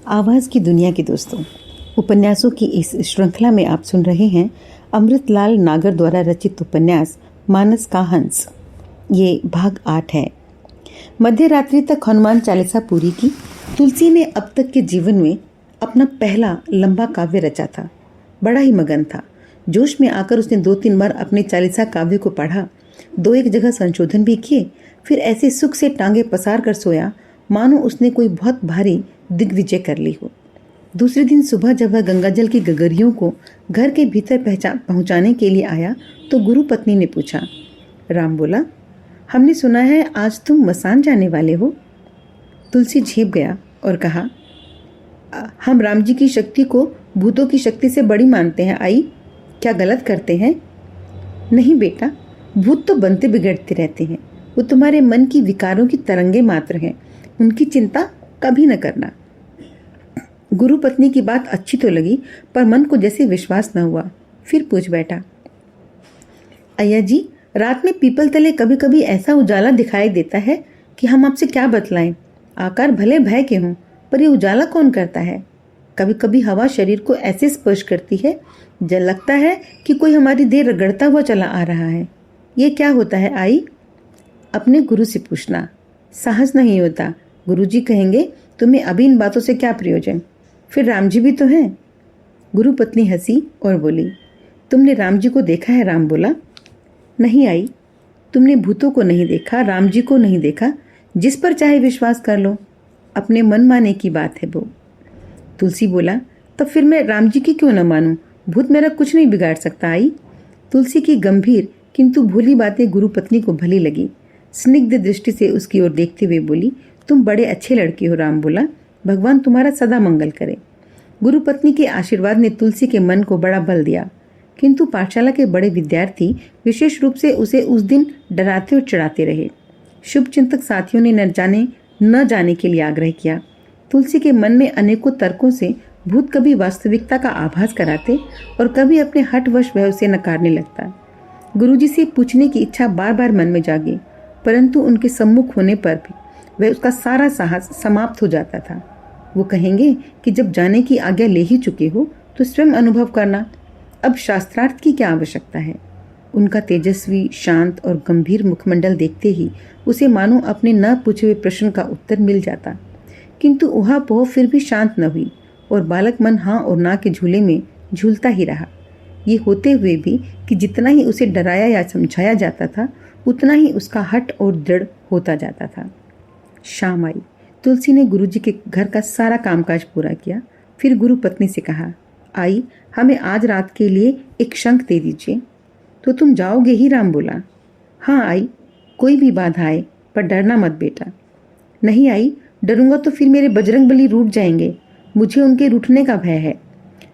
आवाज़ की दुनिया के दोस्तों, उपन्यासों की इस श्रृंखला में आप सुन रहे हैं अमृतलाल नागर द्वारा रचित उपन्यास मानस का हंस। ये भाग 8 है। मध्य रात्रि तक हनुमान चालीसा पूरी की। तुलसी ने अब तक के जीवन में अपना पहला लंबा काव्य रचा था। बड़ा ही मगन था। जोश में आकर उसने 2-3 बार अपने चालीसा काव्य को पढ़ा, 2-1 जगह संशोधन भी किए, फिर ऐसे सुख से टांगे पसार कर सोया मानो उसने कोई बहुत भारी दिग्विजय कर ली हो। दूसरे दिन सुबह जब वह गंगाजल की गगरियों को घर के भीतर पहुंचाने के लिए आया तो गुरु पत्नी ने पूछा। राम बोला, हमने सुना है आज तुम मसान जाने वाले हो। तुलसी झेप गया और कहा, हम राम जी की शक्ति को भूतों की शक्ति से बड़ी मानते हैं। आई, क्या गलत करते हैं? नहीं बेटा, भूत तो बनते बिगड़ते रहते हैं। वो तुम्हारे मन की विकारों की तरंगे मात्र हैं। उनकी चिंता कभी न करना। गुरु पत्नी की बात अच्छी तो लगी, पर मन को जैसे विश्वास न हुआ। फिर पूछ बैठा, अय्या जी, रात में पीपल तले कभी कभी ऐसा उजाला दिखाई देता है कि हम आपसे क्या बतलाएं। आकार भले भय के हों, पर ये उजाला कौन करता है? कभी कभी हवा शरीर को ऐसे स्पर्श करती है जब लगता है कि कोई हमारी देह रगड़ता हुआ चला आ रहा है। ये क्या होता है आई? अपने गुरु से पूछना। साहस नहीं होता। गुरुजी कहेंगे तुम्हें अभी इन बातों से क्या प्रयोजन। फिर राम जी भी तो हैं। गुरु पत्नी हंसी और बोली, तुमने राम जी को देखा है? राम बोला, नहीं आई, तुमने भूतों को नहीं देखा, राम जी को नहीं देखा। जिस पर चाहे विश्वास कर लो, अपने मन माने की बात है वो। तुलसी बोला, तब फिर मैं राम जी की क्यों न मानूं? भूत मेरा कुछ नहीं बिगाड़ सकता। आई, तुलसी की गंभीर किंतु भूली बातें गुरु पत्नी को भली लगी। स्निग्ध दृष्टि से उसकी ओर देखते हुए बोली, तुम बड़े अच्छे लड़के हो। राम बोला, भगवान तुम्हारा सदा मंगल करे। गुरु पत्नी के आशीर्वाद ने तुलसी के मन को बड़ा बल दिया, किंतु पाठशाला के बड़े विद्यार्थी विशेष रूप से उसे उस दिन डराते और चिढ़ाते रहे। शुभ चिंतक साथियों ने न जाने के लिए आग्रह किया। तुलसी के मन में अनेकों तर्कों से भूत कभी वास्तविकता का आभास कराते और कभी अपने हठवश वह उसे नकारने लगता। गुरुजी से पूछने की इच्छा बार बार मन में जागी, परंतु उनके सम्मुख होने पर भी वह उसका सारा साहस समाप्त हो जाता था। वो कहेंगे कि जब जाने की आज्ञा ले ही चुके हो तो स्वयं अनुभव करना। अब शास्त्रार्थ की क्या आवश्यकता है? उनका तेजस्वी, शांत और गंभीर मुखमंडल देखते ही उसे मानो अपने न पूछे हुए प्रश्न का उत्तर मिल जाता। किंतु उहापोह फिर भी शांत न हुई और बालक मन हाँ और ना के झूले में झूलता ही रहा। ये होते हुए भी कि जितना ही उसे डराया या समझाया जाता था, उतना ही उसका हठ और दृढ़ होता जाता था। शाम आई। तुलसी ने गुरुजी के घर का सारा कामकाज पूरा किया। फिर गुरु पत्नी से कहा, आई, हमें आज रात के लिए एक शंख दे दीजिए। तो तुम जाओगे ही? राम बोला, हाँ आई, कोई भी बाधा आए, पर डरना मत बेटा। नहीं आई, डरूंगा तो फिर मेरे बजरंग बली रूठ जाएंगे। मुझे उनके रूठने का भय है।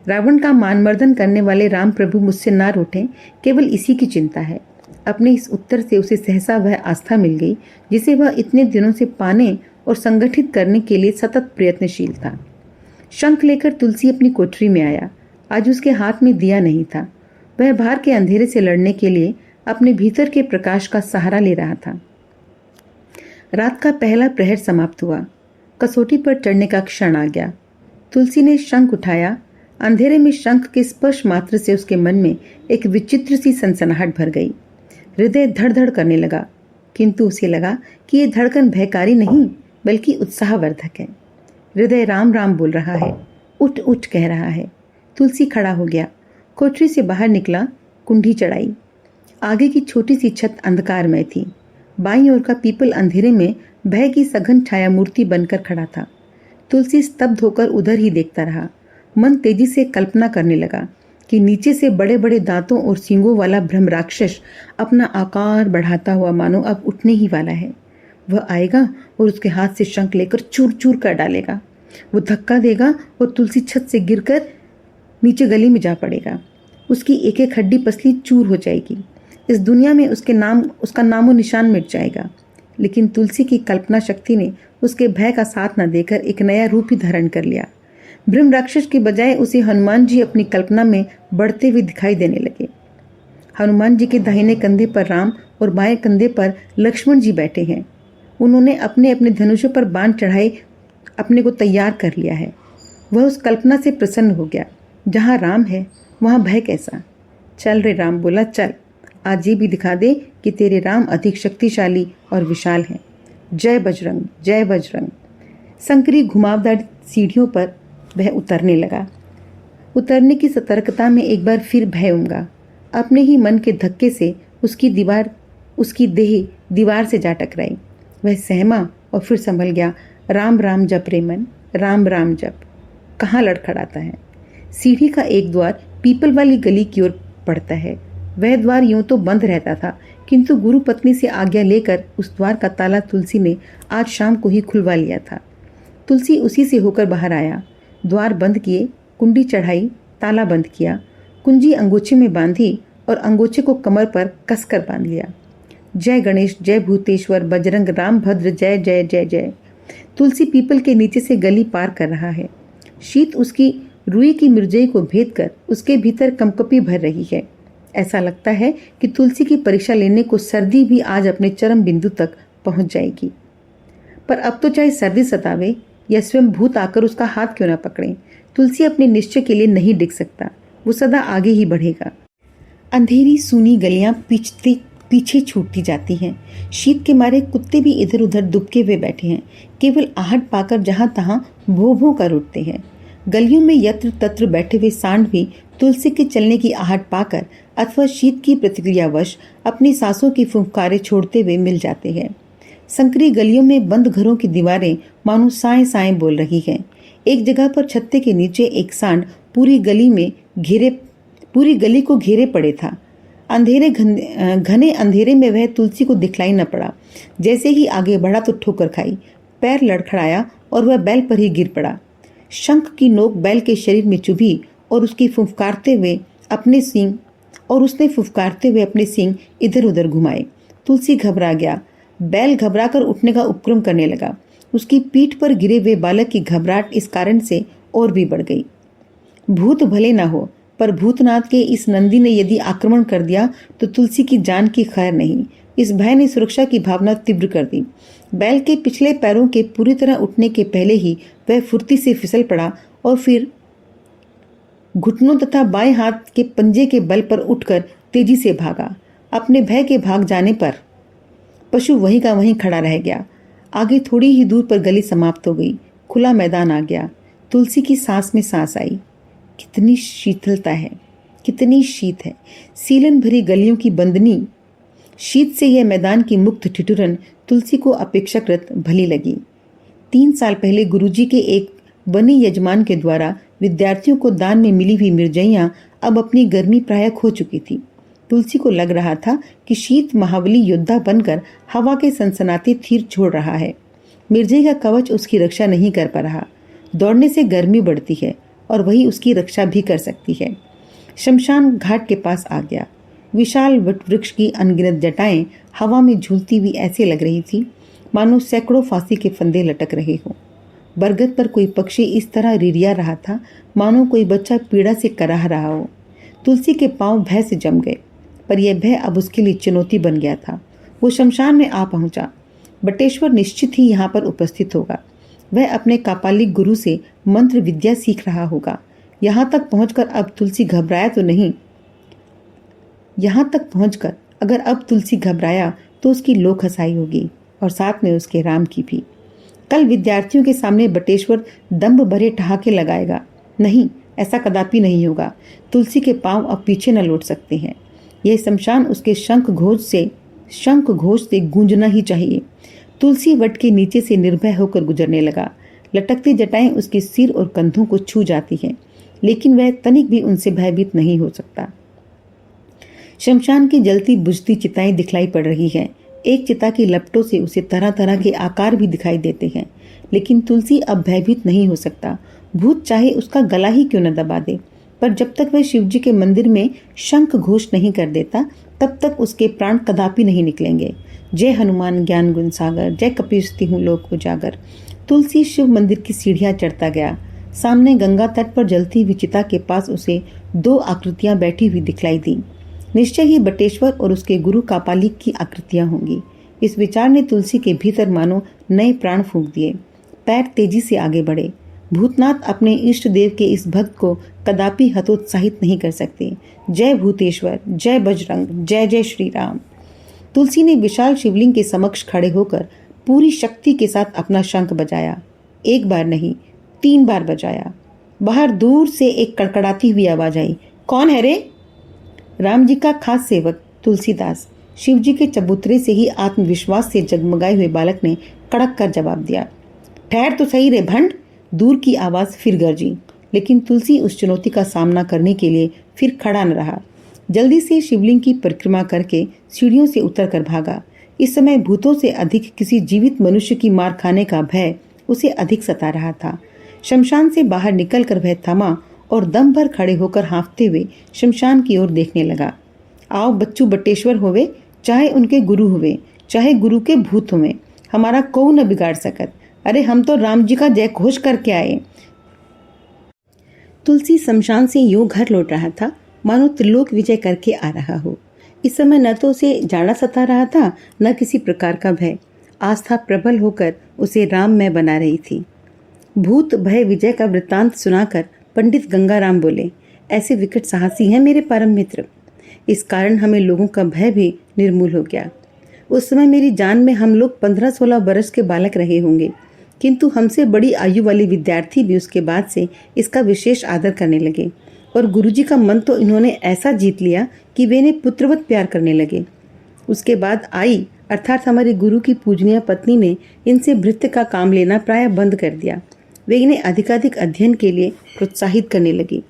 रावण का मानमर्दन करने वाले राम प्रभु मुझसे ना रूठें, केवल इसी की चिंता है। अपने इस उत्तर से उसे सहसा वह आस्था मिल गई जिसे वह इतने दिनों से पाने और संगठित करने के लिए सतत प्रयत्नशील था। शंख लेकर तुलसी अपनी कोठरी में आया। आज उसके हाथ में दिया नहीं था। वह बाहर के अंधेरे से लड़ने के लिए अपने भीतर के प्रकाश का सहारा ले रहा था। रात का पहला प्रहर समाप्त हुआ। कसौटी पर चढ़ने का क्षण आ गया। तुलसी ने शंख उठाया। अंधेरे में शंख के स्पर्श मात्र से उसके मन में एक विचित्र सी सनसनाहट भर गई। हृदय धड़ धड़ करने लगा, किंतु उसे लगा कि ये धड़कन भयकारी नहीं बल्कि उत्साहवर्धक है। हृदय राम राम बोल रहा है, उठ उठ कह रहा है। तुलसी खड़ा हो गया, कोठरी से बाहर निकला, कुंडी चढ़ाई। आगे की छोटी सी छत अंधकारमय थी। बाईं ओर का पीपल अंधेरे में भय की सघन छाया मूर्ति बनकर खड़ा था। तुलसी स्तब्ध होकर उधर ही देखता रहा। मन तेजी से कल्पना करने लगा कि नीचे से बड़े बड़े दांतों और सींगों वाला ब्रह्म राक्षस अपना आकार बढ़ाता हुआ मानो अब उठने ही वाला है। वह आएगा और उसके हाथ से शंख लेकर चूर चूर कर डालेगा। वो धक्का देगा और तुलसी छत से गिरकर नीचे गली में जा पड़ेगा। उसकी एक एक हड्डी पसली चूर हो जाएगी। इस दुनिया में उसका नामो निशान मिट जाएगा। लेकिन तुलसी की कल्पना शक्ति ने उसके भय का साथ न देकर एक नया रूप ही धारण कर लिया। ब्रह्म राक्षस के बजाय उसे हनुमान जी अपनी कल्पना में बढ़ते हुए दिखाई देने लगे। हनुमान जी के दाहिने कंधे पर राम और बाएं कंधे पर लक्ष्मण जी बैठे हैं। उन्होंने अपने अपने धनुषों पर बाण चढ़ाए अपने को तैयार कर लिया है। वह उस कल्पना से प्रसन्न हो गया, जहाँ राम है वहाँ भय कैसा। चल रे, राम बोला, चल, आज ये भी दिखा दे कि तेरे राम अधिक शक्तिशाली और विशाल हैं। जय बजरंग, जय बजरंग। संकरी घुमावदार सीढ़ियों पर वह उतरने लगा। उतरने की सतर्कता में एक बार फिर भय उमगा। अपने ही मन के धक्के से उसकी देह दीवार से जा टकराई। वह सहमा और फिर संभल गया। राम राम जप रे मन, राम राम जप। कहाँ लड़खड़ाता है। सीढ़ी का एक द्वार पीपल वाली गली की ओर पड़ता है। वह द्वार यूं तो बंद रहता था, किंतु गुरु पत्नी से आज्ञा लेकर उस द्वार का ताला तुलसी ने आज शाम को ही खुलवा लिया था। तुलसी उसी से होकर बाहर आया। द्वार बंद किए, कुंडी चढ़ाई, ताला बंद किया, कुंजी अंगोछे में बांधी और अंगोछे को कमर पर कसकर बांध लिया। जय गणेश, जय भूतेश्वर, बजरंग, राम भद्र, जय जय जय जय। तुलसी पीपल के नीचे से गली पार कर रहा है। शीत उसकी रुई की मिर्जई को भेद कर उसके भीतर कंपकपी भर रही है। ऐसा लगता है कि तुलसी की परीक्षा लेने को सर्दी भी आज अपने चरम बिंदु तक पहुंच जाएगी। पर अब तो चाहे सर्दी सतावे या स्वयं भूत आकर उसका हाथ क्यों न पकड़े, तुलसी अपने निश्चय के लिए नहीं डिग सकता। वो सदा आगे ही बढ़ेगा। अंधेरी सूनी गलियां पीछे छूटती जाती हैं। शीत के मारे कुत्ते भी इधर उधर दुबके हुए बैठे हैं, केवल आहट पाकर जहां तहां भों भों कर उठते हैं। गलियों में यत्र तत्र बैठे हुए सांड भी तुलसी के चलने की आहट पाकर अथवा शीत की प्रतिक्रियावश अपनी सांसों की फुफकारें छोड़ते हुए मिल जाते हैं। संकरी गलियों में बंद घरों की दीवारें मानो साएं साएं बोल रही हैं। एक जगह पर छत्ते के नीचे एक सांड पूरी गली को घेरे पड़े था। घने अंधेरे में वह तुलसी को दिखलाई न पड़ा। जैसे ही आगे बढ़ा तो ठोकर खाई, पैर लड़खड़ाया और वह बैल पर ही गिर पड़ा। शंख की नोक बैल के शरीर में चुभी और उसने फुफकारते हुए अपने सींग इधर उधर घुमाए। तुलसी घबरा गया। बैल घबराकर उठने का उपक्रम करने लगा। उसकी पीठ पर गिरे हुए बालक की घबराहट इस कारण से और भी बढ़ गई। भूत भले न हो, पर भूतनाथ के इस नंदी ने यदि आक्रमण कर दिया तो तुलसी की जान की खैर नहीं। इस भय ने सुरक्षा की भावना तीव्र कर दी। बैल के पिछले पैरों के पूरी तरह उठने के पहले ही वह फुर्ती से फिसल पड़ा और फिर घुटनों तथा बाएं हाथ के पंजे के बल पर उठकर तेजी से भागा। अपने भय के भाग जाने पर पशु वहीं का वहीं खड़ा रह गया। आगे थोड़ी ही दूर पर गली समाप्त हो गई। खुला मैदान आ गया। तुलसी की सांस में सांस आई। कितनी शीतलता है, कितनी शीत है। सीलन भरी गलियों की बंदनी शीत से यह मैदान की मुक्त ठिठुरन तुलसी को अपेक्षाकृत भली लगी। 3 साल पहले गुरुजी के एक बनी यजमान के द्वारा विद्यार्थियों को दान में मिली हुई मिर्जैयां अब अपनी गर्मी प्राय खो चुकी थी। तुलसी को लग रहा था कि शीत महाबली योद्धा बनकर हवा के सनसनाते तीर छोड़ रहा है। मिर्जई का कवच उसकी रक्षा नहीं कर पा रहा। दौड़ने से गर्मी बढ़ती है और वही उसकी रक्षा भी कर सकती है। शमशान घाट के पास आ गया। विशाल वटवृक्ष की अनगिनत जटाएं हवा में झूलती हुई ऐसे लग रही थी मानो सैकड़ों फांसी के फंदे लटक रहे हों। बरगद पर कोई पक्षी इस तरह रिरिया रहा था मानो कोई बच्चा पीड़ा से कराह रहा हो। तुलसी के पांव भय से जम गए, पर यह भय अब उसके लिए चुनौती बन गया था। वो शमशान में आ पहुंचा। बटेश्वर निश्चित ही यहाँ पर उपस्थित होगा। वह अपने कापालिक गुरु से मंत्र विद्या सीख रहा होगा। यहाँ तक पहुंचकर अब तुलसी घबराया तो नहीं। यहाँ तक पहुंचकर अगर अब तुलसी घबराया तो उसकी लोक हंसाई होगी और साथ में उसके राम की भी। कल विद्यार्थियों के सामने बटेश्वर दम्भ भरे ठहाके लगाएगा। नहीं, ऐसा कदापि नहीं होगा। तुलसी के पांव अब पीछे न लौट सकते हैं। यह शमशान उसके शंख घोष से गूंजना ही चाहिए। तुलसी वट के नीचे से निर्भय होकर गुजरने लगा। लटकती जटाएं उसके सिर और कंधों को छू जाती हैं, लेकिन वह तनिक भी उनसे भयभीत नहीं हो सकता। शमशान की जलती बुझती चिताएं दिखलाई पड़ रही हैं। एक चिता की लपटों से उसे तरह तरह के आकार भी दिखाई देते हैं, लेकिन तुलसी अब भयभीत नहीं हो सकता। भूत चाहे उसका गला ही क्यों न दबा दे, पर जब तक वह शिवजी के मंदिर में शंख घोष नहीं कर देता तब तक उसके प्राण कदापि नहीं निकलेंगे। जय हनुमान ज्ञान गुण सागर, जय कपीसती हूँ लोक उजागर। तुलसी शिव मंदिर की सीढ़ियां चढ़ता गया। सामने गंगा तट पर जलती हुई चिता के पास उसे 2 आकृतियां बैठी हुई दिखलाई दी। निश्चय ही बटेश्वर और उसके गुरु कापालिक की आकृतियां होंगी। इस विचार ने तुलसी के भीतर मानो नए प्राण फूंक दिए। पैर तेजी से आगे बढ़े। भूतनाथ अपने इष्ट देव के इस भक्त को कदापि हतोत्साहित नहीं कर सकते। जय भूतेश्वर, जय बजरंग, जय जय श्री राम। तुलसी ने विशाल शिवलिंग के समक्ष खड़े होकर पूरी शक्ति के साथ अपना शंख बजाया। एक बार नहीं, 3 बार बजाया। बाहर दूर से एक कड़कड़ाती हुई आवाज आई, कौन है रे? राम जी का खास सेवक तुलसीदास। शिव जी के चबूतरे से ही आत्मविश्वास से जगमगाए हुए बालक ने कड़क कर जवाब दिया। ठहर तो सही रे भंड। दूर की आवाज फिर गरजी, लेकिन तुलसी उस चुनौती का सामना करने के लिए फिर खड़ा न रहा। जल्दी से शिवलिंग की परिक्रमा करके सीढ़ियों से उतर कर भागा। इस समय भूतों से अधिक किसी जीवित मनुष्य की मार खाने का भय उसे अधिक सता रहा था। शमशान से बाहर निकलकर वह थमा और दम भर खड़े होकर हाँफते हुए शमशान की ओर देखने लगा। आओ बच्चू बटेश्वर होवे, चाहे उनके गुरु हुए, चाहे गुरु के भूत हुए, हमारा कोई न बिगाड़ सकत। अरे हम तो राम जी का जय घोष करके आए। तुलसी शमशान से यूं घर लौट रहा था मानो त्रिलोक विजय करके आ रहा हो। इस समय न तो उसे जाड़ा सता रहा था, न किसी प्रकार का भय। आस्था प्रबल होकर उसे राममय बना रही थी। भूत भय विजय का वृत्तांत सुनाकर पंडित गंगाराम बोले, ऐसे विकट साहसी हैं मेरे परम मित्र। इस कारण हमें लोगों का भय भी निर्मूल हो गया। उस समय मेरी जान में हम लोग 15-16 वर्ष के बालक रहे होंगे, किंतु हमसे बड़ी आयु वाले विद्यार्थी भी उसके बाद से इसका विशेष आदर करने लगे और गुरुजी का मन तो इन्होंने ऐसा जीत लिया कि वे इन्हें पुत्रवत प्यार करने लगे। उसके बाद आई अर्थात हमारे गुरु की पूजनीय पत्नी ने इनसे भृत्य का काम लेना प्राय बंद कर दिया। वे इन्हें अधिकाधिक अध्ययन के लिए प्रोत्साहित करने लगी।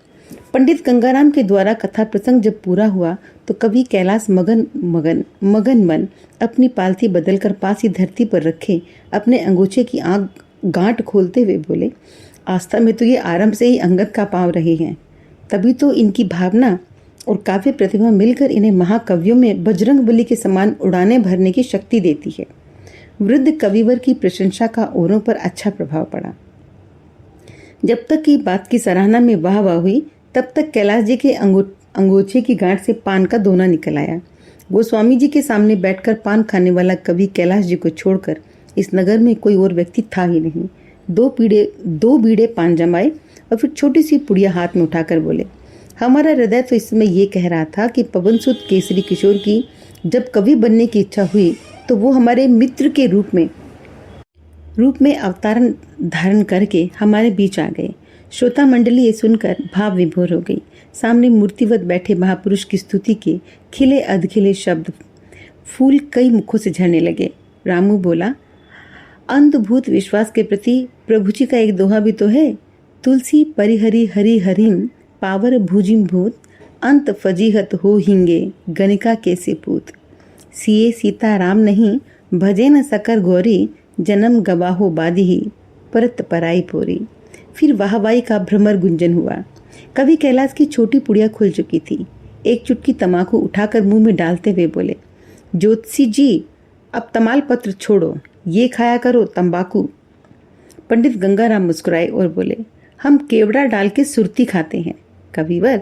पंडित गंगाराम के द्वारा कथा प्रसंग जब पूरा हुआ तो कवि कैलाश मगन मन अपनी पालथी बदलकर पास ही धरती पर रखे अपने अंगूछे की गांठ खोलते हुए बोले, आस्था में तो ये आरंभ से ही अंगद का पांव रहे हैं, तभी तो इनकी भावना और काव्य प्रतिभा मिलकर इन्हें महाकवियों में बजरंग बली के समान उड़ाने भरने की शक्ति देती है। वृद्ध कविवर की प्रशंसा का औरों पर अच्छा प्रभाव पड़ा। जब तक की बात की सराहना में वाह वाह हुई, तब तक कैलाश जी के अंगोछे की गांठ से पान का दोना निकल आया। गोस्वामी जी के सामने बैठकर पान खाने वाला कवि कैलाश जी को छोड़कर इस नगर में कोई और व्यक्ति था ही नहीं। 2 बीड़े पान जमाए और फिर छोटी सी पुड़िया हाथ में उठाकर बोले, हमारा हृदय तो इस समय ये कह रहा था कि पवनसुत केसरी किशोर की जब कवि बनने की इच्छा हुई तो वो हमारे मित्र के रूप में अवतारण धारण करके हमारे बीच आ गए। श्रोता मंडली ये सुनकर भाव विभोर हो गई। सामने मूर्तिवत बैठे महापुरुष की स्तुति के खिले अधखिले शब्द फूल कई मुखों से झरने लगे। रामू बोला, अंधभूत विश्वास के प्रति प्रभु जी का एक दोहा भी तो है, तुलसी परिहरि हरि हरिम पावर भुजिम भूत अंत फजीहत हो हिंगे गणिका कैसे पूत। सिए सीता राम नहीं भजे न सकर गौरी जन्म गवाहो बादी ही परत पराई पोरी। फिर वाहवाही का भ्रमर गुंजन हुआ। कवि कैलाश की छोटी पुड़िया खुल चुकी थी। एक चुटकी तमाकू उठाकर मुंह में डालते हुए बोले, ज्योतिषी जी अब तमाल पत्र छोड़ो, ये खाया करो तंबाकू। पंडित गंगाराम मुस्कुराए और बोले, हम केवड़ा डाल के सुरती खाते हैं। कविवर,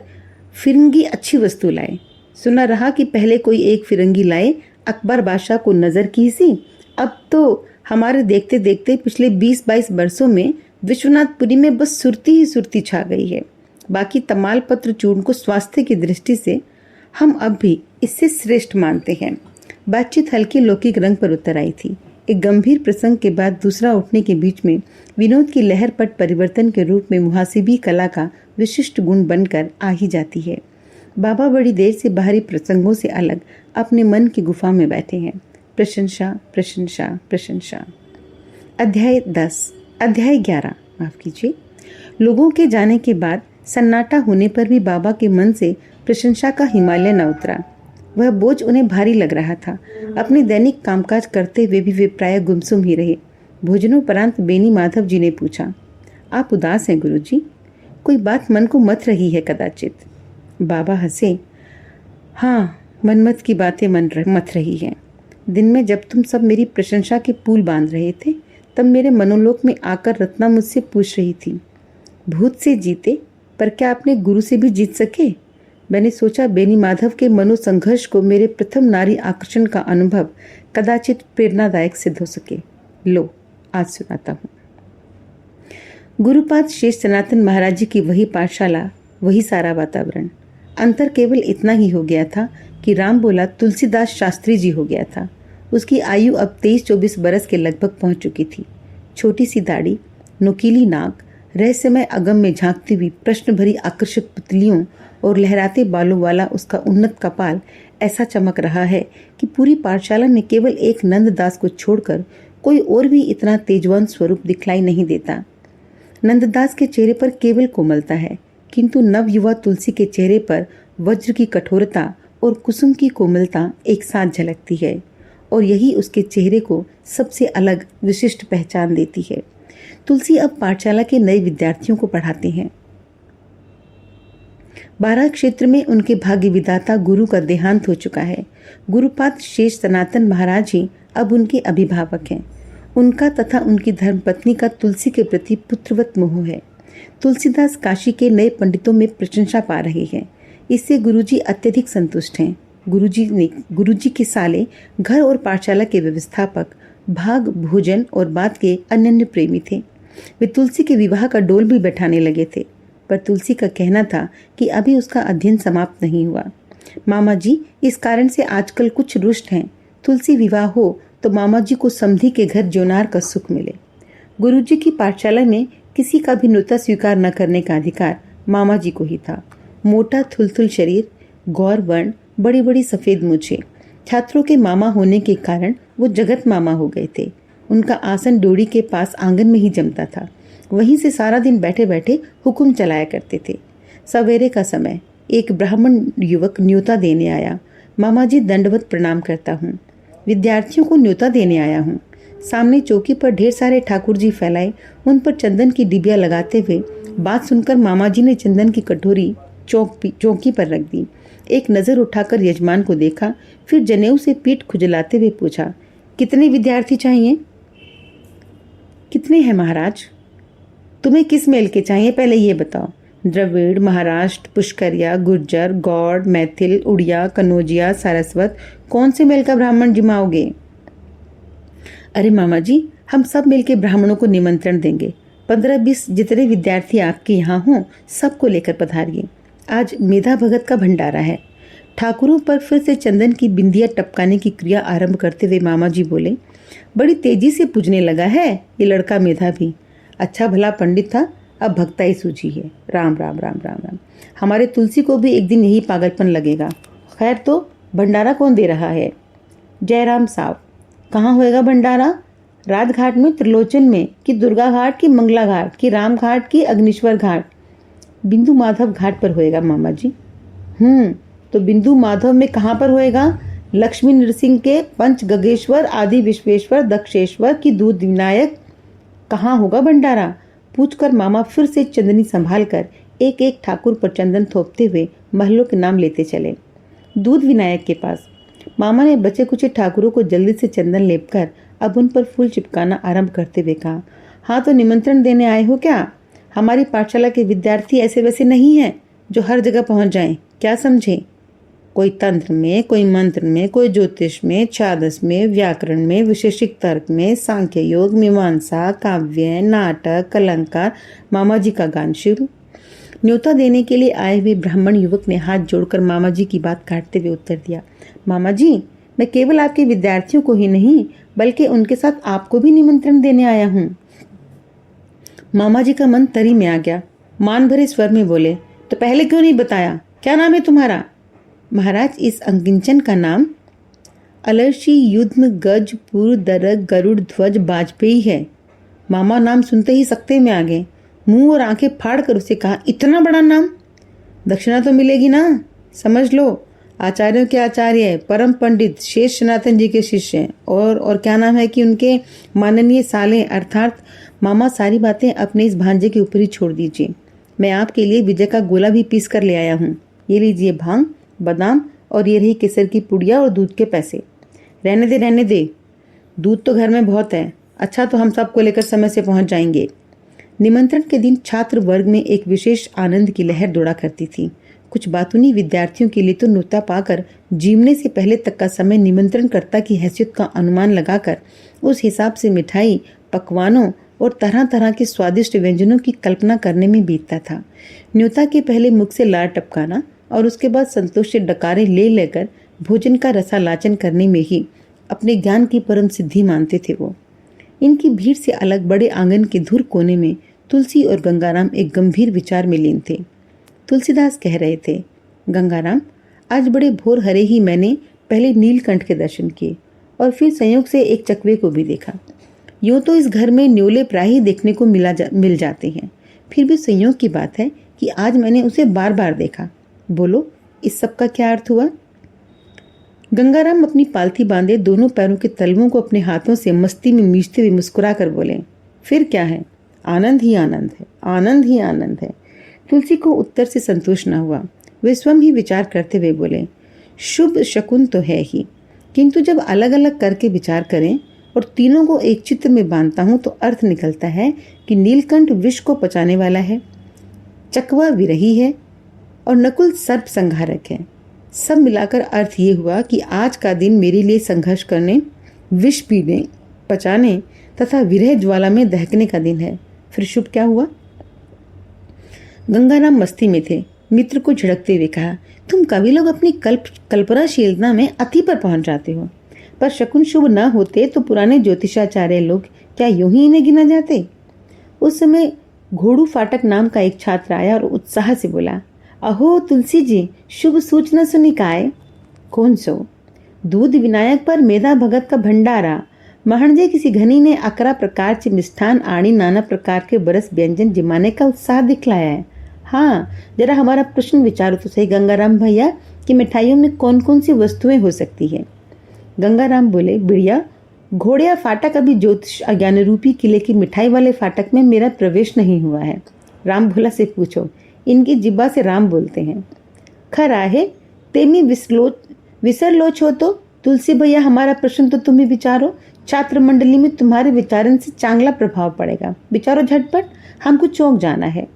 फिरंगी अच्छी वस्तु लाए। सुना रहा कि पहले कोई एक फिरंगी लाए अकबर बादशाह को नजर की सी, अब तो हमारे देखते देखते पिछले 20-22 वर्षों में विश्वनाथपुरी में बस सुरती ही सुरती छा गई है। बाकी तमाल पत्र चूर्ण को स्वास्थ्य की दृष्टि से हम अब भी इससे श्रेष्ठ मानते हैं। बातचीत हल्की लौकिक रंग पर उतर आई थी। एक गंभीर प्रसंग के बाद दूसरा उठने के बीच में विनोद की लहर पट परिवर्तन के रूप में मुहासिबी कला का विशिष्ट गुण बनकर आ ही जाती है। बाबा बड़ी देर से बाहरी प्रसंगों से अलग अपने मन की गुफा में बैठे हैं। प्रशंसा प्रशंसा प्रशंसा। अध्याय 11 माफ कीजिए। लोगों के जाने के बाद सन्नाटा होने पर भी बाबा के मन से प्रशंसा का हिमालय न उतरा। वह बोझ उन्हें भारी लग रहा था। अपने दैनिक कामकाज करते हुए भी वे प्राय गुमसुम ही रहे। भोजनोपरांत बेनी माधव जी ने पूछा, आप उदास हैं गुरुजी? कोई बात मन को मत रही है कदाचित। बाबा हंसे, हाँ, मनमत की बातें मत रही हैं। दिन में जब तुम सब मेरी प्रशंसा के पुल बांध रहे थे तब मेरे मनोलोक में आकर रत्ना मुझसे पूछ रही थी, भूत से जीते पर क्या अपने गुरु से भी जीत सके? मैंने सोचा बेनी माधव के मनोसंघर्ष को मेरे प्रथम नारी आकर्षण का अनुभव कदाचित प्रेरणादायक सिद्ध हो सके। लो आज सुनाता हूँ। गुरुपाद शेष सनातन महाराज जी की वही पाठशाला, वही सारा वातावरण। अंतर केवल इतना ही हो गया था कि राम बोला तुलसीदास शास्त्री जी हो गया था। उसकी आयु अब 23-24 बरस के लगभग पहुंच चुकी थी। छोटी सी दाढ़ी, नुकीली नाक, रहस्यमय अगम में झांकती हुई प्रश्न भरी आकर्षक पुतलियों और लहराते बालों वाला उसका उन्नत कपाल ऐसा चमक रहा है कि पूरी पाठशाला में केवल एक नंददास को छोड़कर कोई और भी इतना तेजवान स्वरूप दिखलाई नहीं देता। नंददास के चेहरे पर केवल कोमलता है, किंतु नवयुवा तुलसी के चेहरे पर वज्र की कठोरता और कुसुम की कोमलता एक साथ झलकती है, और यही उसके चेहरे को सबसे अलग विशिष्ट पहचान देती है। तुलसी अब पाठशाला के नए विद्यार्थियों को पढ़ाते हैं। 12 क्षेत्र में उनके भाग्य विधाता गुरु का देहांत हो चुका है। गुरुपाद शेष सनातन महाराज ही अब उनके अभिभावक हैं। उनका तथा उनकी धर्मपत्नी का तुलसी के प्रति पुत्रवत मोह है। तुलसीदास काशी के नए पंडितों में प्रशंसा पा रहे हैं। इससे गुरुजी अत्यधिक संतुष्ट हैं। गुरुजी के साले घर और पाठशाला के व्यवस्थापक, भाग, भोजन और बात के अनन्य प्रेमी थे। वे तुलसी के विवाह का डोल भी बैठाने लगे थे, पर तुलसी का कहना था कि अभी उसका अध्ययन समाप्त नहीं हुआ। मामा जी इस कारण से आजकल कुछ रुष्ट हैं। तुलसी विवाह हो तो मामा जी को समधी के घर जोनार का सुख मिले। गुरुजी की पाठशाला में किसी का भी न्योता स्वीकार न करने का अधिकार मामा जी को ही था। मोटा थुलथुल शरीर, गौर वर्ण, बड़ी बड़ी सफेद मूछें। छात्रों के मामा होने के कारण वो जगत मामा हो गए थे। उनका आसन डोरी के पास आंगन में ही जमता था। वहीं से सारा दिन बैठे बैठे हुक्म चलाया करते थे। सवेरे का समय एक ब्राह्मण युवक न्योता देने आया। मामा जी दंडवत प्रणाम करता हूँ। विद्यार्थियों को न्योता देने आया हूँ। सामने चौकी पर ढेर सारे ठाकुर जी फैलाए, उन पर चंदन की डिबिया लगाते हुए बात सुनकर मामा जी ने चंदन की कटोरी चौकी पर रख दी। एक नज़र उठाकर यजमान को देखा, फिर जनेऊ से पीठ खुजलाते हुए पूछा, कितने विद्यार्थी चाहिए? कितने हैं महाराज? तुम्हें किस मेल के चाहिए पहले ये बताओ। द्रविड़, महाराष्ट्र, पुष्करिया, गुर्जर, गौड़, मैथिल, उड़िया, कनौजिया, सारस्वत, कौन से मेल का ब्राह्मण जिमाओगे? अरे मामा जी, हम सब मिलके ब्राह्मणों को निमंत्रण देंगे। 15-20 जितने विद्यार्थी आपके यहाँ हों सबको लेकर पधारिए। आज मेधा भगत का भंडारा है। ठाकुरों पर फिर से चंदन की बिंदिया टपकाने की क्रिया आरंभ करते हुए मामा जी बोले, बड़ी तेजी से पूजने लगा है ये लड़का मेधा भी। अच्छा भला पंडित था, अब भक्ताई सूझी है। राम राम राम राम राम। हमारे तुलसी को भी एक दिन यही पागलपन लगेगा। खैर, तो भंडारा कौन दे रहा है? जयराम साहब। कहाँ होएगा भंडारा? राजघाट में, त्रिलोचन में, कि दुर्गा घाट, की मंगला घाट, की राम घाट, की अग्निश्वर घाट? बिंदु माधव घाट पर होएगा मामा जी। तो बिंदु माधव में कहाँ पर होएगा? लक्ष्मी नृसिंह के पंच गगेश्वर, आदि विश्वेश्वर, दक्षेश्वर, की दूध विनायक कहाँ होगा भंडारा? पूछकर मामा फिर से चंदनी संभालकर एक एक ठाकुर पर चंदन थोपते हुए महलों के नाम लेते चले। दूध विनायक के पास। मामा ने बचे कुचे ठाकुरों को जल्दी से चंदन लेपकर अब उन पर फूल चिपकाना आरंभ करते हुए कहा, हाँ, तो निमंत्रण देने आए हो क्या? हमारी पाठशाला के विद्यार्थी ऐसे वैसे नहीं हैं जो हर जगह पहुंच जाएं, क्या समझे? कोई तंत्र में, कोई मंत्र में, कोई ज्योतिष में, छादस में, व्याकरण में, विशेषिक तर्क में, सांख्य योग, मीमांसा, काव्य, नाटक, अलंकार। मामा जी का गान शुरू। न्योता देने के लिए आए हुए ब्राह्मण युवक ने हाथ जोड़कर मामा जी की बात काटते हुए उत्तर दिया, मामा जी, मैं केवल आपके विद्यार्थियों को ही नहीं बल्कि उनके साथ आपको भी निमंत्रण देने आया हूँ। मामा जी का मन तरी में आ गया। मान भरे स्वर में बोले, तो पहले क्यों नहीं बताया? क्या नाम है तुम्हारा? महाराज, इस अंकिंचन का नाम अलर्शी युद्ध गज पुर दरग गरुड़ ध्वज वाजपेयी है। मामा नाम सुनते ही सकते में आ गए। मुंह और आंखें फाड़ कर उसे कहा, इतना बड़ा नाम? दक्षिणा तो मिलेगी ना? समझ लो, आचार्यों के आचार्य, परम पंडित शेष सनातन जी के शिष्य हैं। और क्या नाम है कि उनके माननीय साले, अर्थात मामा, सारी बातें अपने इस भांजे के ऊपर ही छोड़ दीजिए। मैं आपके लिए विजय का गोला भी पीस कर ले आया हूँ। ये लीजिए भांग, बादाम, और ये रही केसर की पुड़िया और दूध के पैसे। रहने दे, दूध तो घर में बहुत है। अच्छा, तो हम सबको लेकर समय से पहुंच जाएंगे। निमंत्रण के दिन छात्र वर्ग में एक विशेष आनंद की लहर दौड़ा करती थी। कुछ बातूनी विद्यार्थियों के लिए तो न्योता पाकर जीवने से पहले तक का समय निमंत्रणकर्ता की हैसियत का अनुमान लगाकर उस हिसाब से मिठाई, पकवानों और तरह तरह के स्वादिष्ट व्यंजनों की कल्पना करने में बीतता था। न्योता के पहले मुख से लार टपकाना और उसके बाद संतोष से डकारे ले लेकर भोजन का रसालाचन करने में ही अपने ज्ञान की परम सिद्धि मानते थे वो। इनकी भीड़ से अलग बड़े आंगन के धुर कोने में तुलसी और गंगाराम एक गंभीर विचार में लीन थे। तुलसीदास कह रहे थे, गंगाराम, आज बड़े भोर हरे ही मैंने पहले नीलकंठ के दर्शन किए और फिर संयोग से एक चकवे को भी देखा। यूं तो इस घर में न्योले प्राय ही देखने को मिल जाते हैं, फिर भी संयोग की बात है कि आज मैंने उसे बार बार देखा। बोलो, इस सब का क्या अर्थ हुआ? गंगाराम अपनी पालथी बांधे दोनों पैरों के तलवों को अपने हाथों से मस्ती में मींचते हुए मुस्कुरा कर बोले, फिर क्या है, आनंद ही आनंद है, आनंद ही आनंद है। तुलसी को उत्तर से संतोष न हुआ। वे स्वयं ही विचार करते हुए बोले, शुभ शकुन तो है ही, किंतु जब अलग अलग करके विचार करें और तीनों को एक चित्र में बांधता हूं तो अर्थ निकलता है कि नीलकंठ विष को पचाने वाला है, चकवा विरही है और नकुल सर्प संहारक है। सब मिलाकर अर्थ ये हुआ कि आज का दिन मेरे लिए संघर्ष करने, विष पीने, पचाने तथा विरह ज्वाला में दहकने का दिन है। फिर शुभ क्या हुआ? गंगाराम मस्ती में थे। मित्र को झिड़कते हुए कहा, तुम कवि लोग अपनी कल्पनाशीलता में अति पर पहुंच जाते हो, पर शकुन शुभ न होते तो पुराने ज्योतिषाचार्य लोग क्या यूं ही इन्हें गिना जाते? उस समय घोड़ू फाटक नाम का एक छात्र आया और उत्साह से बोला, अहो तुलसी जी, शुभ सूचना सुनी काय? कौन सो? दूध विनायक पर मेधा भगत का भंडारा। महणजे किसी घनी ने 11 प्रकार के मिष्ठान आणी नाना प्रकार के बरस व्यंजन जिमाने का उत्साह दिखलाया है। हाँ, जरा हमारा प्रश्न विचारो तो सही गंगाराम भैया कि मिठाइयों में कौन कौन सी वस्तुएं हो सकती है? गंगाराम बोले, बढ़िया, घोड़िया फाटक अभी ज्योतिष अज्ञान रूपी किले की मिठाई वाले फाटक में मेरा प्रवेश नहीं हुआ है। राम भोला से पूछो, इनकी जिब्बा से राम बोलते हैं। खरा है, तेमी विसर लोच हो तो तुलसी भैया, हमारा प्रश्न तो तुम ही विचारो। छात्र मंडली में तुम्हारे विचारन से चांगला प्रभाव पड़ेगा। विचारो झटपट, हमको चौंक जाना है।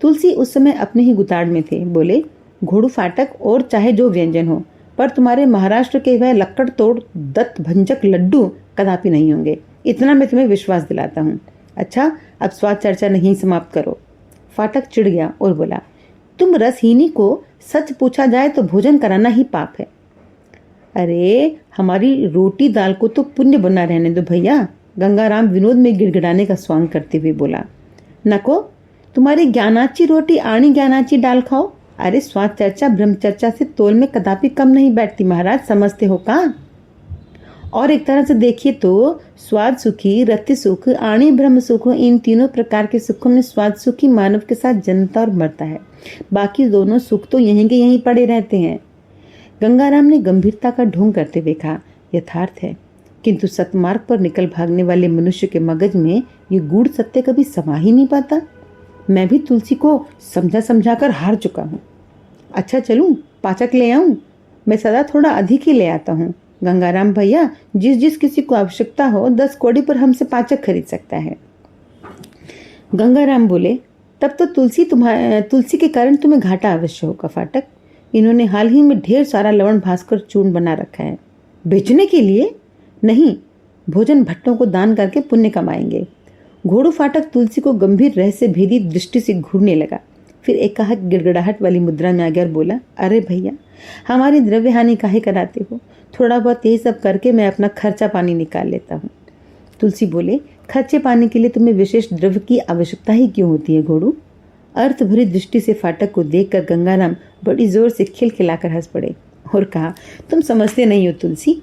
तुलसी उस समय अपने ही गुताड़ में थे। बोले, घोड़ू फाटक और चाहे जो व्यंजन हो, पर तुम्हारे महाराष्ट्र के वह लक्कड़ तोड़ दत्त भंजक लड्डू कदापि नहीं होंगे, इतना मैं तुम्हें विश्वास दिलाता हूँ। अच्छा, अब स्वाद चर्चा नहीं समाप्त करो। फाटक चिढ़ गया और बोला, तुम रसहीनी को सच पूछा जाए तो भोजन कराना ही पाप है। अरे, हमारी रोटी दाल को तो पुण्य बना रहने दो भैया। गंगाराम विनोद में गिड़गिड़ाने का स्वांग करते हुए बोला, नको, तुम्हारी ज्ञानाची रोटी आणी ज्ञानाची दाल खाओ। अरे, स्वाद चर्चा ब्रह्म चर्चा से तोल में कदापि कम नहीं बैठती महाराज, समझते हो का? और एक तरह से देखिए तो स्वाद सुखी, रति सुख, आणी ब्रह्म सुख, इन तीनों प्रकार के सुखों में स्वाद सुखी मानव के साथ जनता और मरता है, बाकी दोनों सुख तो यहीं के यहीं पड़े रहते हैं। गंगाराम ने गंभीरता का ढोंग करते हुए कहा, यथार्थ है, किंतु सतमार्ग पर निकल भागने वाले मनुष्य के मगज में ये गूढ़ सत्य कभी समा ही नहीं पाता। मैं भी तुलसी को समझा कर हार चुका हूँ। अच्छा चलूं, पाचक ले आऊं? मैं सदा थोड़ा अधिक ही ले आता हूँ। गंगाराम भैया, जिस किसी को आवश्यकता हो 10 कौड़ी पर हमसे पाचक खरीद सकता है। गंगाराम बोले, तब तो तुलसी के कारण तुम्हें घाटा अवश्य होगा फाटक। इन्होंने हाल ही में ढेर सारा लवण भास्कर चूर्ण बना रखा है। बेचने के लिए? नहीं, भोजन भट्टों को दान करके पुण्य कमाएंगे। घोड़ू फाटक तुलसी को गंभीर रहस्य भेदी दृष्टि से घूरने लगा, फिर एक कहा गिड़गिड़ाहट वाली मुद्रा में आगे और बोला, अरे भैया, हमारी द्रव्य हानि काहे कराते हो? थोड़ा बहुत यही सब करके मैं अपना खर्चा पानी निकाल लेता हूँ। तुलसी बोले, खर्चे पाने के लिए तुम्हें विशेष द्रव्य की आवश्यकता ही क्यों होती है घोड़ू? अर्थ भरी दृष्टि से फाटक को देखकर गंगाराम बड़ी जोर से खिलखिलाकर हंस पड़े और कहा, तुम समझते नहीं हो तुलसी,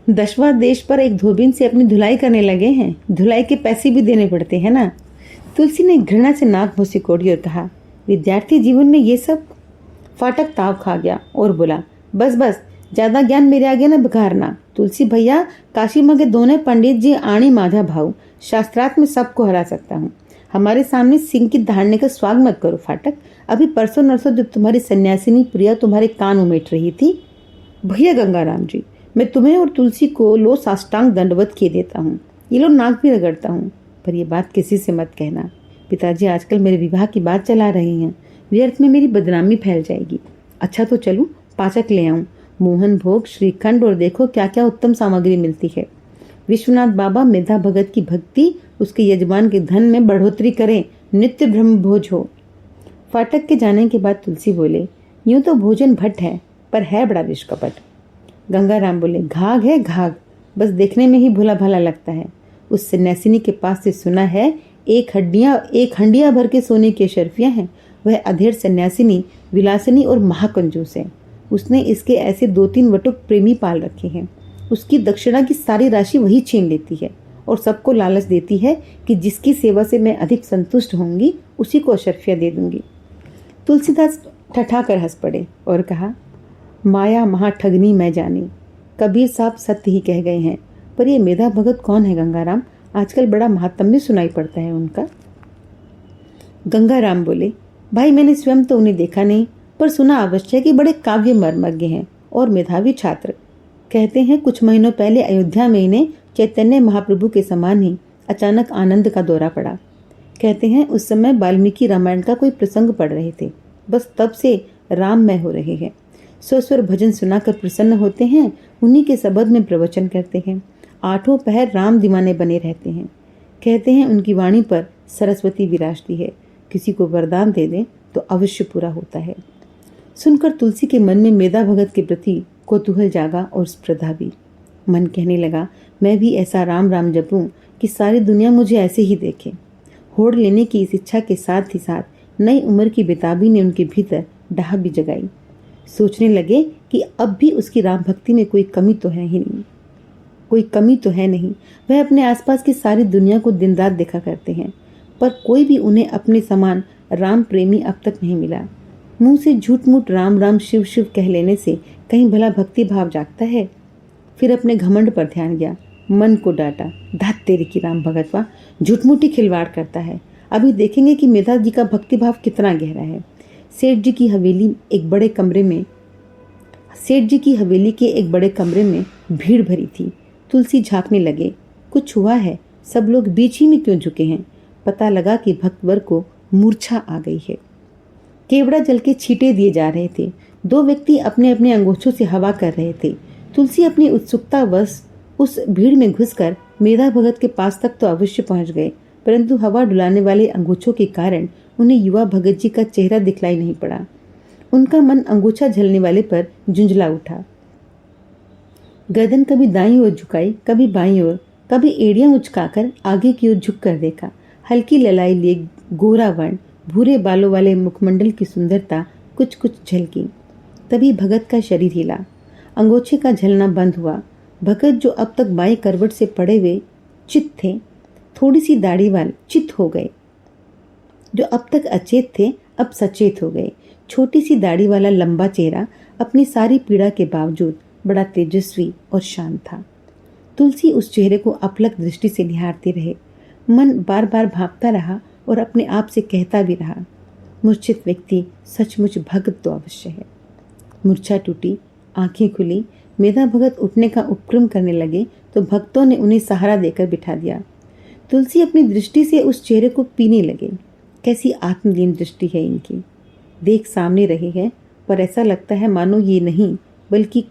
10वां देश पर एक धोबिन से अपनी धुलाई करने लगे हैं। धुलाई के पैसे भी देने पड़ते हैं ना। तुलसी ने घृणा से नाक भौं सिकोड़ी और कहा, विद्यार्थी जीवन में ये सब? फाटक ताव खा गया और बोला, बस बस, ज्यादा ज्ञान मेरे आगे न बिगाड़ना। तुलसी भैया, काशी मगे दोनों पंडित जी आणी माधा भाव, शास्त्रार्थ में सबको हरा सकता हूँ। हमारे सामने सिंह की धारने का स्वाग मत करो फाटक। अभी परसों नरसों जब तुम्हारी सन्यासिनी प्रिया तुम्हारे कान उमेट रही थी, भैया गंगाराम जी, मैं तुम्हें और तुलसी को लो साष्टांग दंडवत किए देता हूँ, ये लो नाक भी रगड़ता हूँ, पर यह बात किसी से मत कहना। पिताजी आजकल मेरे विवाह की बात चला रहे हैं, व्यर्थ में मेरी बदनामी फैल जाएगी। अच्छा तो चलूं, पाचक ले आऊं, मोहन भोग, श्रीखंड और देखो क्या क्या उत्तम सामग्री मिलती है। विश्वनाथ बाबा मेधा भगत की भक्ति उसके यजमान के धन में बढ़ोतरी करें, नित्य ब्रह्म भोज हो। फाटक के जाने के बाद तुलसी बोले, यूं तो भोजन भट्ट है, पर है बड़ा निष्कपट। गंगाराम बोले, घाघ है घाघ, बस देखने में ही भोला भाला लगता है। उस सन्यासिनी के पास से सुना है एक हंडिया भर के सोने की शर्फियां हैं। वह अधेड़ सन्यासिनी विलासिनी और महाकंजूस है। उसने इसके ऐसे 2-3 वटुक प्रेमी पाल रखे हैं। उसकी दक्षिणा की सारी राशि वही छीन लेती है और सबको लालच देती है कि जिसकी सेवा से मैं अधिक संतुष्ट होंगी उसी को अशर्फिया दे दूंगी। तुलसीदास ठठाकर हंस पड़े और कहा, माया महाठगनी मैं जानी। कबीर साहब सत्य ही कह गए हैं। पर ये मेधा भगत कौन है गंगाराम? आजकल बड़ा महात्म्य सुनाई पड़ता है उनका। गंगाराम बोले, भाई मैंने स्वयं तो उन्हें देखा नहीं, पर सुना अवश्य कि बड़े काव्य मर्मज्ञ हैं और मेधावी छात्र। कहते हैं कुछ महीनों पहले अयोध्या में इन्हें चैतन्य महाप्रभु के समान ही अचानक आनंद का दौरा पड़ा। कहते हैं उस समय वाल्मीकि रामायण का कोई प्रसंग पढ़ रहे थे। बस तब से राममय हो रहे हैं। स्वस्वर भजन सुनाकर प्रसन्न होते हैं, उन्हीं के शब्द में प्रवचन करते हैं। 8 पहर राम दीवाने बने रहते हैं। कहते हैं उनकी वाणी पर सरस्वती विराजती है। किसी को वरदान दे दें तो अवश्य पूरा होता है। सुनकर तुलसी के मन में मेधा भगत के प्रति कौतूहल जागा और स्पर्धा भी। मन कहने लगा, मैं भी ऐसा राम राम जपूं कि सारी दुनिया मुझे ऐसे ही देखे। होड़ लेने की इस इच्छा के साथ ही साथ नई उम्र की बेताबी ने उनके भीतर डाह भी जगाई। सोचने लगे कि अब भी उसकी राम भक्ति में कोई कमी तो है नहीं। वह अपने आसपास की सारी दुनिया को दिन रात देखा करते हैं, पर कोई भी उन्हें अपने समान राम प्रेमी अब तक नहीं मिला। मुंह से झूठ मूठ राम राम शिव शिव कह लेने से कहीं भला भक्ति भाव जागता है? फिर अपने घमंड पर ध्यान गया। मन को डांटा, धात तेरी की राम भगतवा, झूठमूठी खिलवाड़ करता है। अभी देखेंगे कि मेधा जी का भक्ति भाव कितना गहरा है। सेठ जी की हवेली के एक बड़े कमरे में भीड़ भरी थी। तुलसी झांकने लगे, कुछ हुआ है? सब लोग बीच ही में क्यों झुके हैं? पता लगा कि भक्तवर को मूर्छा आ गई है। केवड़ा जल के छींटे दिए जा रहे थे। 2 व्यक्ति अपने अपने अंगूठों से हवा कर रहे थे। तुलसी अपनी उत्सुकता वश उस भीड़ में घुसकर मेधा भगत के पास तक तो अवश्य पहुंच गए, परंतु हवा डुलाने वाले अंगूठों के कारण उन्हें युवा भगत जी का चेहरा दिखलाई नहीं पड़ा। उनका मन अंगूठा झलने वाले पर झुंझला उठा। गर्दन कभी दाईं ओर झुकाई, कभी बाईं ओर, कभी एड़ियां उचकाकर आगे की ओर झुक कर देखा। हल्की ललाई लिए गोरा वर्ण, भूरे बालों वाले मुखमंडल की सुंदरता कुछ कुछ झलकी। तभी भगत का शरीर हिला, अंगोछे का झलना बंद हुआ। भगत जो अब तक बाएं करवट से पड़े हुए चित थे, थोड़ी सी दाढ़ी वाले चित हो गए। जो अब तक अचेत थे अब सचेत हो गए। छोटी सी दाढ़ी वाला लंबा चेहरा अपनी सारी पीड़ा के बावजूद बड़ा तेजस्वी और शांत था। तुलसी उस चेहरे को अपलक दृष्टि से निहारते रहे। मन बार बार भांपता रहा और अपने आप से कहता भी रहा, मूर्छित व्यक्ति सचमुच भगत तो अवश्य है। मूर्छा टूटी, आंखें खुली। मेधा भगत उठने का उपक्रम करने लगे तो भक्तों ने उन्हें सहारा देकर बिठा दिया। तुलसी अपनी दृष्टि से उस चेहरे को पीने लगे। कैसी आत्मलीन दृष्टि है इनकी। देख सामने रहे हैं, पर ऐसा लगता है मानो ये नहीं बल्कि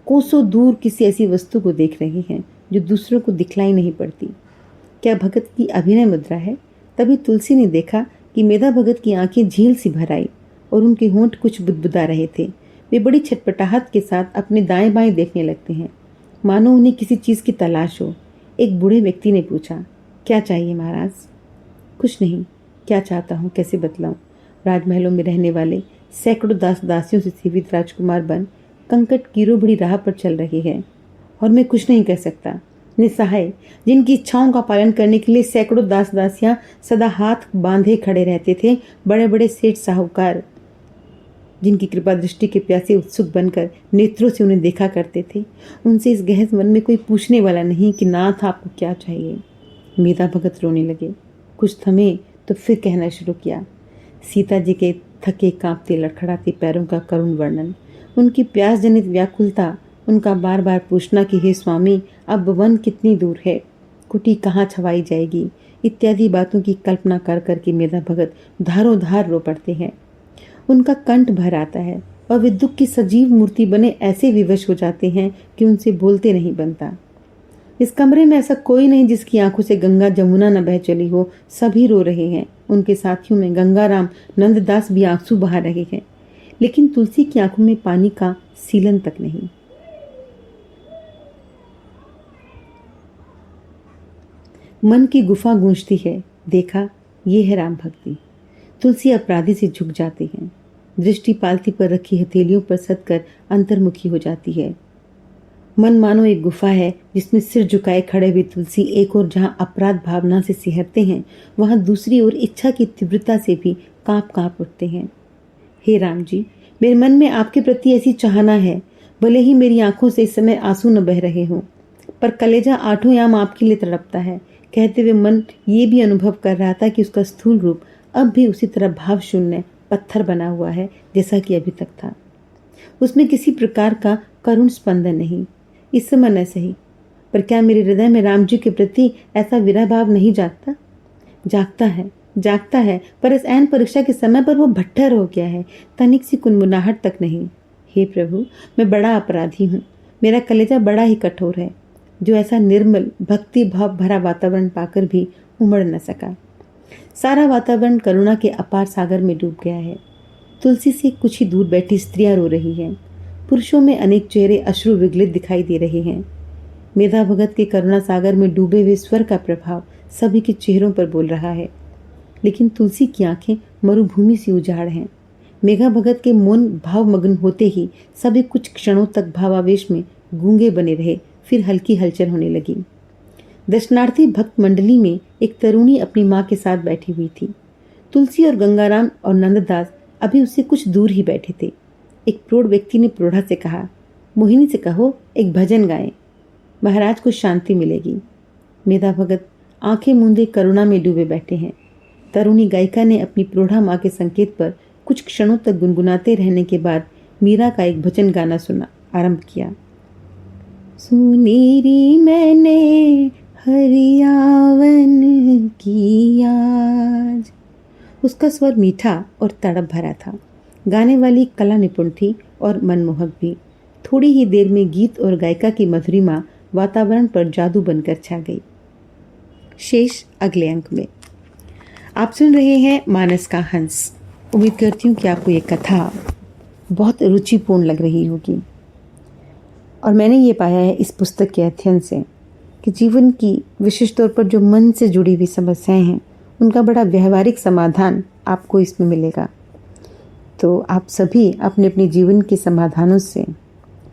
कोसों दूर किसी ऐसी वस्तु को देख रहे हैं जो दूसरों को दिखलाई नहीं पड़ती। क्या भगत की अभिनय मुद्रा है? तभी तुलसी ने देखा कि मेधा भगत की आंखें झील सी भर आई और उनके होंठ कुछ बुदबुदा रहे थे। वे बड़ी छटपटाहट के साथ अपने दाएं बाएं देखने लगते हैं, मानो उन्हें किसी चीज़ की तलाश हो। एक बूढ़े व्यक्ति ने पूछा, क्या चाहिए महाराज? कुछ नहीं, क्या चाहता हूँ कैसे बतलाऊं? राजमहलों में रहने वाले सैकड़ों दास दासियों से सेवित राजकुमार बन कंकट कीरो बड़ी राह पर चल रहे हैं और मैं कुछ नहीं कह सकता। निसहाय, जिनकी इच्छाओं का पालन करने के लिए सैकड़ों दास दासियां सदा हाथ बांधे खड़े रहते थे। बड़े बड़े सेठ साहूकार जिनकी कृपा दृष्टि के प्यासे उत्सुक बनकर नेत्रों से उन्हें देखा करते थे। उनसे इस गहन मन में कोई पूछने वाला नहीं कि नाथ आपको क्या चाहिए। मेधा भगत रोने लगे। कुछ थमे तो फिर कहना शुरू किया। सीता जी के थके कांपते लड़खड़ाते पैरों का करुण वर्णन, उनकी प्यास जनित व्याकुलता, उनका बार बार पूछना कि हे स्वामी अब वन कितनी दूर है, कुटी कहाँ छवाई जाएगी, इत्यादि बातों की कल्पना कर करके मेधा भगत धारों धार रो पड़ते हैं। उनका कंठ भर आता है और वे दुख की सजीव मूर्ति बने ऐसे विवश हो जाते हैं कि उनसे बोलते नहीं बनता। इस कमरे में ऐसा कोई नहीं जिसकी आंखों से गंगा जमुना न बह चली हो। सभी रो रहे हैं। उनके साथियों में गंगाराम नंददास भी आंसू बहा रहे हैं, लेकिन तुलसी की आंखों में पानी का सीलन तक नहीं। मन की गुफा गूंजती है, देखा ये है राम भक्ति। तुलसी अपराधी से झुक जाती है, दृष्टि पालती पर रखी हथेलियों पर सदकर अंतर्मुखी हो जाती है। मन मानो एक गुफा है जिसमें सिर झुकाए खड़े हुए तुलसी एक और जहां अपराध भावना से सिहरते हैं, वहां दूसरी ओर इच्छा की तीव्रता से भी कांप कांप उठते हैं। हे राम जी, मेरे मन में आपके प्रति ऐसी चाहना है, भले ही मेरी आंखों से इस समय आंसू न बह रहे हों, पर कलेजा आठों याम आपके लिए तड़पता है। कहते हुए मन ये भी अनुभव कर रहा था कि उसका स्थूल रूप अब भी उसी तरह भाव शून्य पत्थर बना हुआ है जैसा कि अभी तक था। उसमें किसी प्रकार का करुण स्पंदन नहीं। इस समय न सही, पर क्या मेरे हृदय में राम जी के प्रति ऐसा विरह भाव नहीं जागता? जागता है, पर इस ऐन परीक्षा के समय पर वो भट्ठर हो गया है, तनिक सी कुनमुनाहट तक नहीं। हे प्रभु, मैं बड़ा अपराधी हूँ। मेरा कलेजा बड़ा ही कठोर है, जो ऐसा निर्मल भक्ति भाव भरा वातावरण पाकर भी उमड़ न सका। सारा वातावरण करुणा के अपार सागर में डूब गया है। तुलसी से कुछ ही दूर बैठी स्त्रियां रो रही हैं। पुरुषों में अनेक चेहरे अश्रु विगलित दिखाई दे रहे हैं। मेधा भगत के करुणा सागर में डूबे हुए स्वर का प्रभाव सभी के चेहरों पर बोल रहा है, लेकिन तुलसी की आंखें मरुभूमि सी उजाड़ हैं। मेघा भगत के मौन भावमग्न होते ही सभी कुछ क्षणों तक भावावेश में गूंगे बने रहे, फिर हल्की हलचल होने लगी। दर्शनार्थी भक्त मंडली में एक तरुणी अपनी माँ के साथ बैठी हुई थी। तुलसी और गंगाराम और नंददास अभी उससे कुछ दूर ही बैठे थे। एक प्रौढ़ व्यक्ति ने प्रौढ़ा से कहा, मोहिनी से कहो एक भजन गाएं, महाराज को शांति मिलेगी। मेधा भगत आंखें मूंदे करुणा में डूबे बैठे हैं। तरुणी गायिका ने अपनी प्रौढ़ा माँ के संकेत पर कुछ क्षणों तक गुनगुनाते रहने के बाद मीरा का एक भजन गाना आरंभ किया। सुनीरी मैंने हरियावन की आज। उसका स्वर मीठा और तड़प भरा था। गाने वाली कला निपुण थी और मनमोहक भी। थोड़ी ही देर में गीत और गायिका की मधुरिमा वातावरण पर जादू बनकर छा गई। शेष अगले अंक में। आप सुन रहे हैं मानस का हंस। उम्मीद करती हूँ कि आपको ये कथा बहुत रुचिपूर्ण लग रही होगी। और मैंने ये पाया है इस पुस्तक के अध्ययन से कि जीवन की विशेष तौर पर जो मन से जुड़ी हुई समस्याएं हैं, उनका बड़ा व्यवहारिक समाधान आपको इसमें मिलेगा। तो आप सभी अपने अपने जीवन के समाधानों से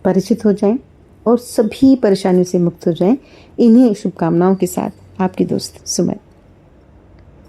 परिचित हो जाएं और सभी परेशानियों से मुक्त हो जाएं। इन्हीं शुभकामनाओं के साथ आपकी दोस्त सुमन।